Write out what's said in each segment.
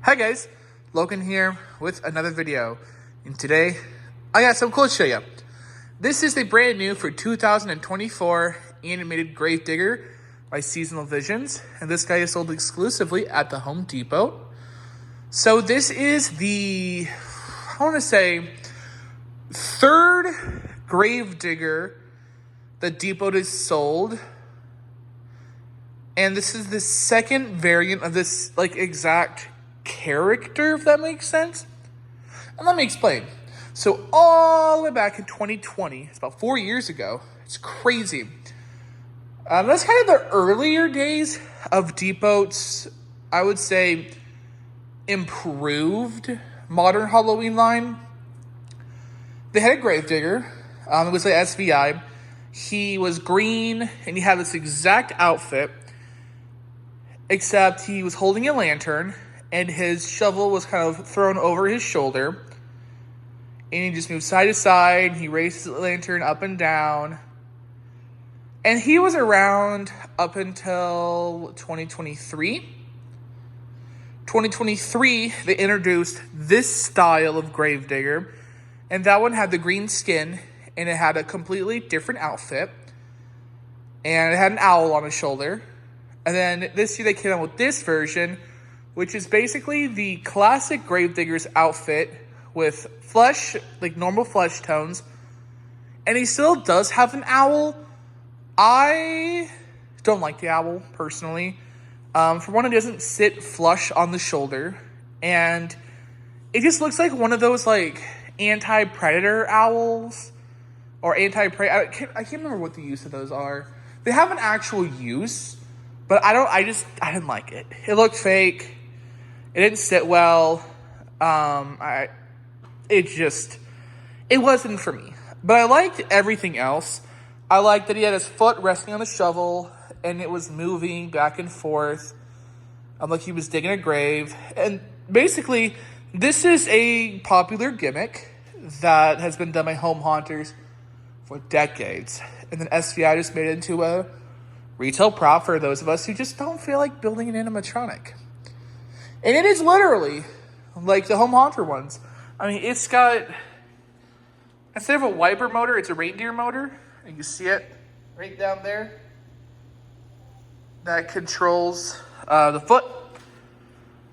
Hi guys, Logan here with another video, and today I got some cool to show you. This is the brand new for 2024 animated Gravedigger by Seasonal Visions, and this guy is sold exclusively at the Home Depot. So this is the, I want to say, third Gravedigger that Depot has sold. And this is the second variant of this exact character, if that makes sense. And let me explain. So all the way back in 2020, it's about 4 years ago. It's crazy. That's kind of the earlier days of Depot's, I would say, improved modern Halloween line. They had a Gravedigger. It was like SVI. He was green and he had this exact outfit, except he was holding a lantern and his shovel was kind of thrown over his shoulder. And he just moved side to side. He raised his lantern up and down. And he was around up until 2023. 2023, they introduced this style of Gravedigger. And that one had the green skin. And it had a completely different outfit. And it had an owl on his shoulder. And then this year they came out with this version, which is basically the classic Gravedigger's outfit with flesh, like normal flesh tones. And he still does have an owl. I don't like the owl, personally. For one, it doesn't sit flush on the shoulder. And it just looks like one of those, anti-predator owls. Or anti-prey. I can't remember what the use of those are. They have an actual use. But I didn't like it. It looked fake. It didn't sit well. It wasn't for me. But I liked everything else. I liked that he had his foot resting on the shovel and it was moving back and forth. Like he was digging a grave. And basically, this is a popular gimmick that has been done by home haunters for decades. And then SVI just made it into a retail prop for those of us who just don't feel like building an animatronic. And it is literally like the home haunter ones. I mean, it's got, instead of a wiper motor, it's a reindeer motor. And you see it right down there. That controls the foot.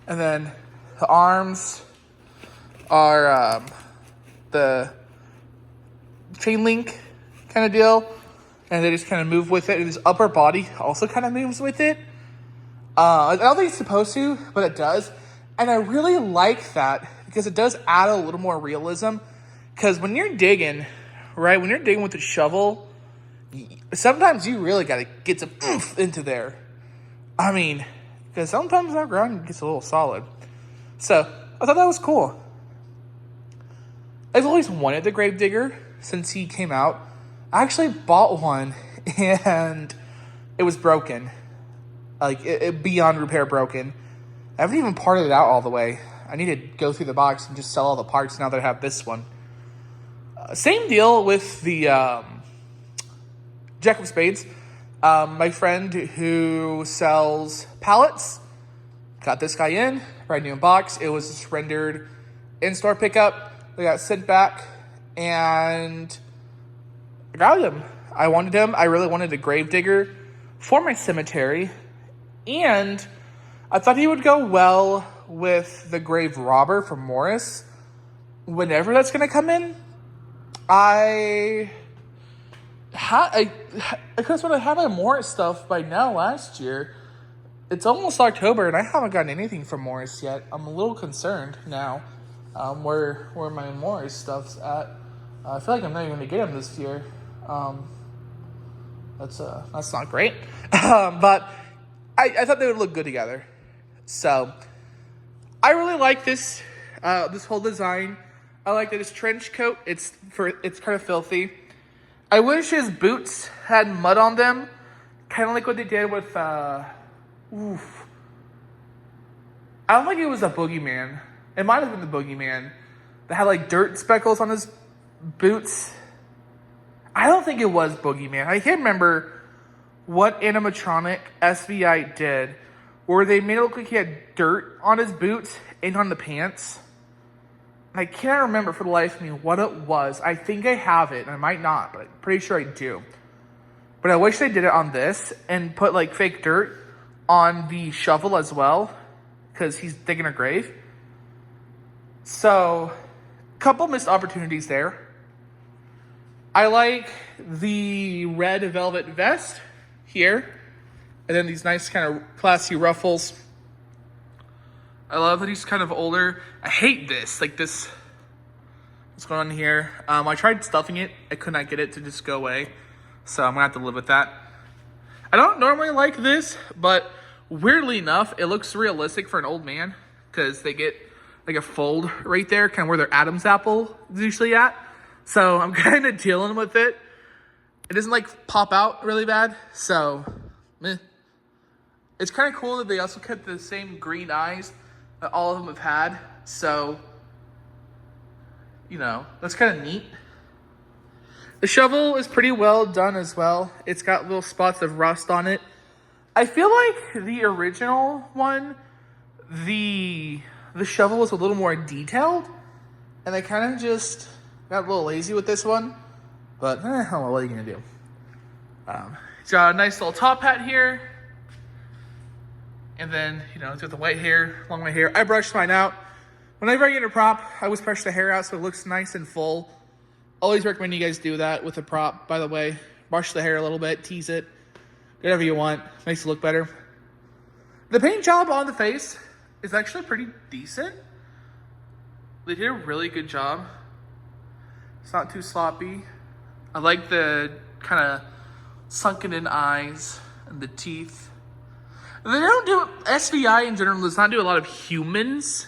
And then the arms are the chain link kind of deal. And they just kind of move with it. And his upper body also kind of moves with it. I don't think it's supposed to, but it does. And I really like that because it does add a little more realism. Because when you're digging, right, when you're digging with a shovel, sometimes you really got to get some oomph into there. I mean, because sometimes our ground gets a little solid. So I thought that was cool. I've always wanted the Gravedigger since he came out. I actually bought one and it was broken. It beyond repair broken. I haven't even parted it out all the way. I need to go through the box and just sell all the parts now that I have this one. Same deal with the Jack of Spades. My friend who sells pallets got this guy in, brand new in box. It was just rendered in-store pickup. They got sent back and I got him. I wanted him. I really wanted a Gravedigger for my cemetery. And I thought he would go well with the Grave Robber from Morris. Whenever that's going to come in, I could have sort of had my Morris stuff by now last year. It's almost October and I haven't gotten anything from Morris yet. I'm a little concerned now where my Morris stuff's at. I feel like I'm not even going to get him this year. That's not great. But I thought they would look good together. So I really like this whole design. I like that his trench coat, it's kind of filthy. I wish his boots had mud on them. Kind of like what they did with I don't think it was a boogeyman. It might have been the boogeyman that had dirt speckles on his boots. I don't think it was Boogeyman. I can't remember what animatronic SVI did where they made it look like he had dirt on his boots and on the pants. And I can't remember for the life of me what it was. I think I have it, and I might not, but I'm pretty sure I do. But I wish they did it on this and put like fake dirt on the shovel as well, because he's digging a grave. So, couple missed opportunities there. I like the red velvet vest here. And then these nice kind of classy ruffles. I love that he's kind of older. I hate this. Like this. What's going on here? I tried stuffing it. I could not get it to just go away. So I'm going to have to live with that. I don't normally like this, but weirdly enough, it looks realistic for an old man. Because they get like a fold right there, kind of where their Adam's apple is usually at. So I'm kind of dealing with it. It doesn't like pop out really bad. So, meh. It's kind of cool that they also kept the same green eyes that all of them have had. So, you know, that's kind of neat. The shovel is pretty well done as well. It's got little spots of rust on it. I feel like the original one, the shovel was a little more detailed. And I kind of just got a little lazy with this one. But, I don't know, what are you going to do? It's got a nice little top hat here. And then, you know, it's got the white hair, long white hair. I brushed mine out. Whenever I get a prop, I always brush the hair out so it looks nice and full. Always recommend you guys do that with a prop, by the way. Brush the hair a little bit, tease it. Whatever you want. Makes it look better. The paint job on the face is actually pretty decent. They did a really good job. It's not too sloppy. I like the kind of sunken in eyes and the teeth. They don't do, SVI in general does not do a lot of humans.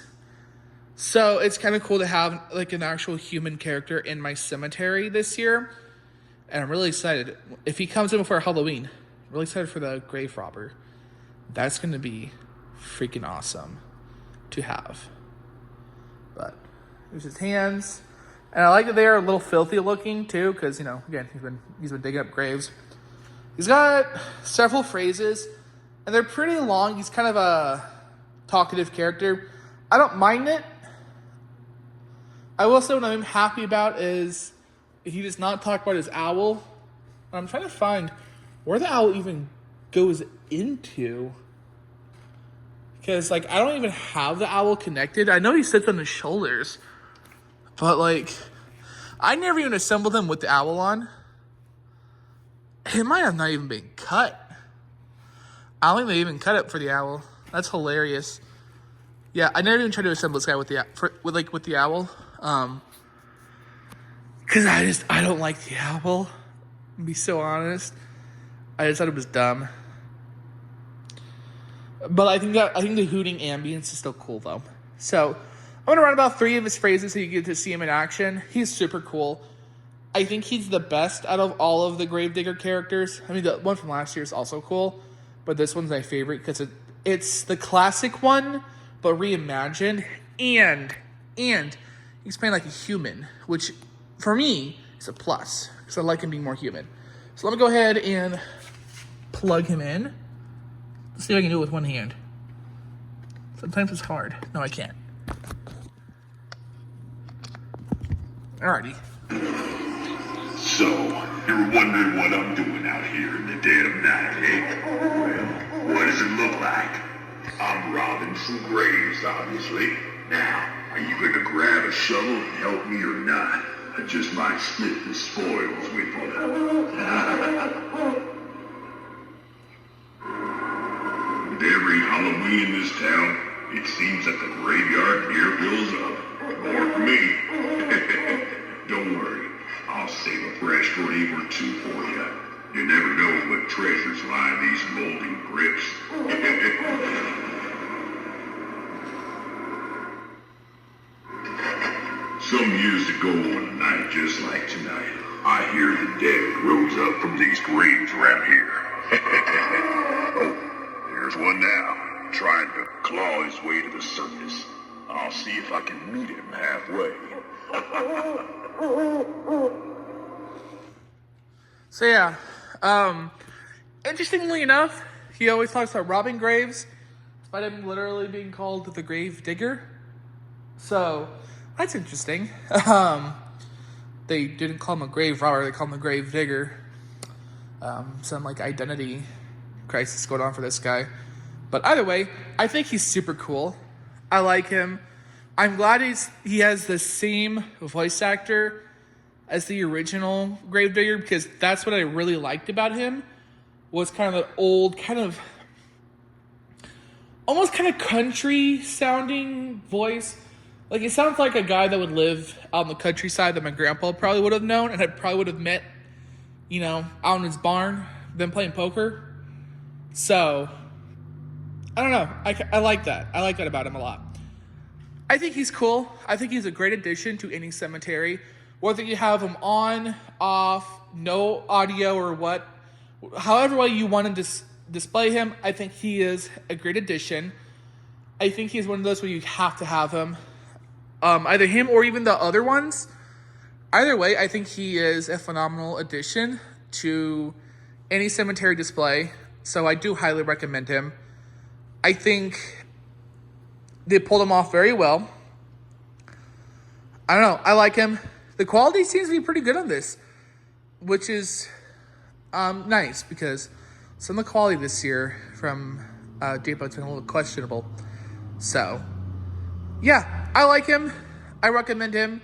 So it's kind of cool to have like an actual human character in my cemetery this year. And I'm really excited. If he comes in before Halloween, I'm really excited for the grave robber. That's going to be freaking awesome to have. But here's his hands. And I like that they are a little filthy looking too, because, you know, again, he's been digging up graves. He's got several phrases. And they're pretty long. He's kind of a talkative character. I don't mind it. I will say what I'm happy about is he does not talk about his owl. I'm trying to find where the owl even goes into. Because, like, I don't even have the owl connected. I know he sits on his shoulders. But, like, I never even assembled him with the owl on. It might have not even been cut. I don't think they even cut it for the owl. That's hilarious. Yeah, I never even tried to assemble this guy with the owl. Cause I don't like the owl. To be so honest, I just thought it was dumb. But I think the hooting ambience is still cool though. So I'm gonna run about 3 of his phrases so you get to see him in action. He's super cool. I think he's the best out of all of the Gravedigger characters. I mean, the one from last year is also cool. But this one's my favorite because it's the classic one, but reimagined. And he's playing like a human, which for me is a plus because I like him being more human. So let me go ahead and plug him in. Let's see if I can do it with one hand. Sometimes it's hard. No, I can't. Alrighty. So, you're wondering what I'm doing out here in the dead of night, eh? Well, what does it look like? I'm robbing some graves, obviously. Now, are you gonna grab a shovel and help me or not? I just might split the spoils with you. With every Halloween in this town, it seems that the graveyard here fills up. More for me. Don't worry. I'll save a fresh grave or 2 for you. You never know what treasures lie in these molding crypts. Some years ago on a night just like tonight, I hear the dead rose up from these graves around here. Oh, there's one now, trying to claw his way to the surface. I'll see if I can meet him halfway. So yeah, interestingly enough, he always talks about robbing graves. despite him literally being called the Gravedigger. So that's interesting. They didn't call him a grave robber, they called him a Gravedigger. Some like identity crisis going on for this guy. But either way, I think he's super cool. I like him. I'm glad he has the same voice actor as the original Gravedigger, because that's what I really liked about him, was kind of an old, almost kind of country sounding voice. Like, it sounds like a guy that would live out in the countryside that my grandpa probably would have known, and I probably would have met, out in his barn, them playing poker. So, I don't know. I like that. I like that about him a lot. I think he's cool. I think he's a great addition to any cemetery. Whether you have him on, off, no audio, or what, however way you want to display him, I think he is a great addition. I think he's one of those where you have to have him. Either him or even the other ones. Either way, I think he is a phenomenal addition to any cemetery display. So I do highly recommend him. I think they pulled him off very well. I don't know. I like him. The quality seems to be pretty good on this, which is nice, because some of the quality this year from Depot's been a little questionable. So, yeah, I like him. I recommend him.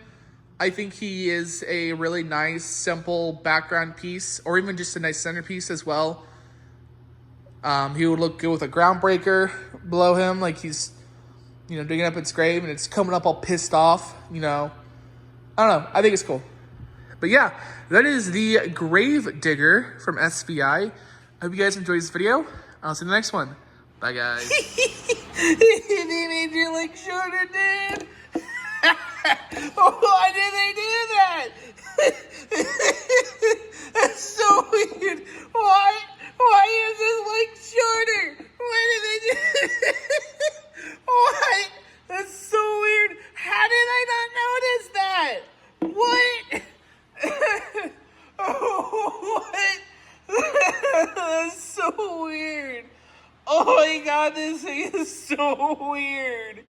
I think he is a really nice, simple background piece, or even just a nice centerpiece as well. He would look good with a groundbreaker below him, like he's, digging up its grave and it's coming up all pissed off, I don't know. I think it's cool. But yeah, that is the Gravedigger from SVI. I hope you guys enjoyed this video. I'll see you in the next one. Bye, guys. They made your leg shorter, dude. Why did they do that? That's so weird. Why is his leg shorter? Why did they do that? What? That's so weird. How did I not notice that? What? What? That's so weird. Oh my god, this thing is so weird.